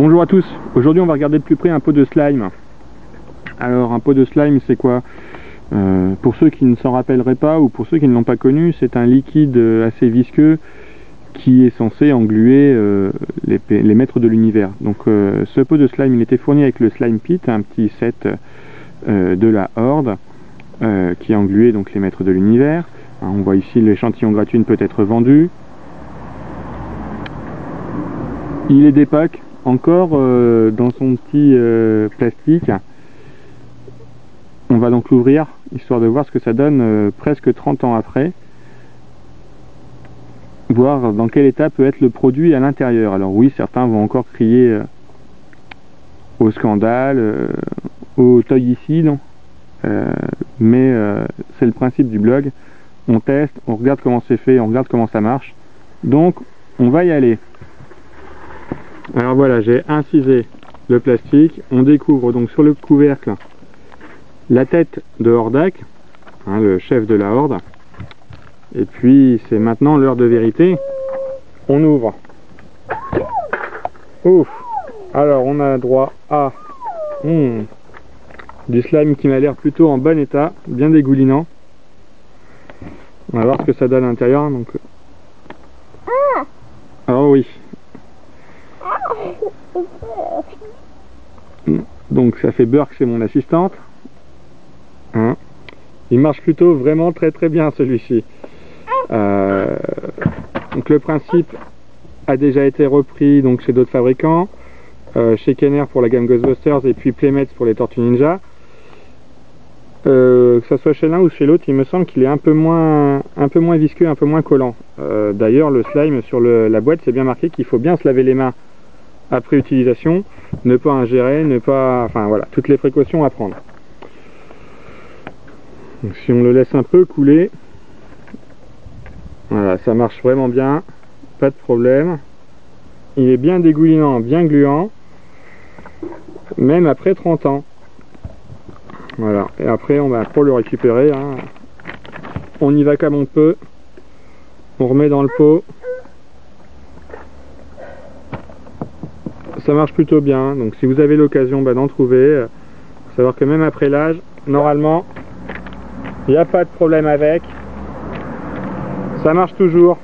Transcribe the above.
Bonjour à tous, aujourd'hui on va regarder de plus près un pot de slime. Alors un pot de slime c'est quoi? Pour ceux qui ne s'en rappelleraient pas ou pour ceux qui ne l'ont pas connu, c'est un liquide assez visqueux qui est censé engluer les maîtres de l'univers. Donc ce pot de slime il était fourni avec le slime pit, un petit set de la Horde qui engluait donc les maîtres de l'univers. On voit ici l'échantillon gratuit peut être vendu. Il est d'époque encore dans son petit plastique. On va donc l'ouvrir histoire de voir ce que ça donne presque 30 ans après, voir dans quel état peut être le produit à l'intérieur. Alors oui, certains vont encore crier au scandale, au toyicide, mais c'est le principe du blog. On teste, on regarde comment c'est fait, on regarde comment ça marche, donc on va y aller. Alors voilà, j'ai incisé le plastique, on découvre donc sur le couvercle la tête de Hordak, le chef de la Horde, et puis c'est maintenant l'heure de vérité, on ouvre. Ouf. Alors on a droit à du slime qui m'a l'air plutôt en bon état, bien dégoulinant. On va voir ce que ça donne à l'intérieur. Donc... Oh oui. Donc ça fait Burke, c'est mon assistante. Il marche plutôt vraiment très bien celui-ci. Donc le principe a déjà été repris donc chez d'autres fabricants, chez Kenner pour la gamme Ghostbusters et puis Playmates pour les Tortues Ninja. Que ce soit chez l'un ou chez l'autre, il me semble qu'il est un peu moins visqueux, un peu moins collant. D'ailleurs le slime sur la boîte c'est bien marqué qu'il faut bien se laver les mains après utilisation, ne pas ingérer, enfin voilà, toutes les précautions à prendre. Donc si on le laisse un peu couler, voilà, ça marche vraiment bien, pas de problème. Il est bien dégoulinant, bien gluant, même après 30 ans. Voilà, et après pour le récupérer, on y va comme on peut, on remet dans le pot. Ça marche plutôt bien, donc si vous avez l'occasion d'en trouver, faut savoir que même après l'âge, normalement, il n'y a pas de problème avec, ça marche toujours.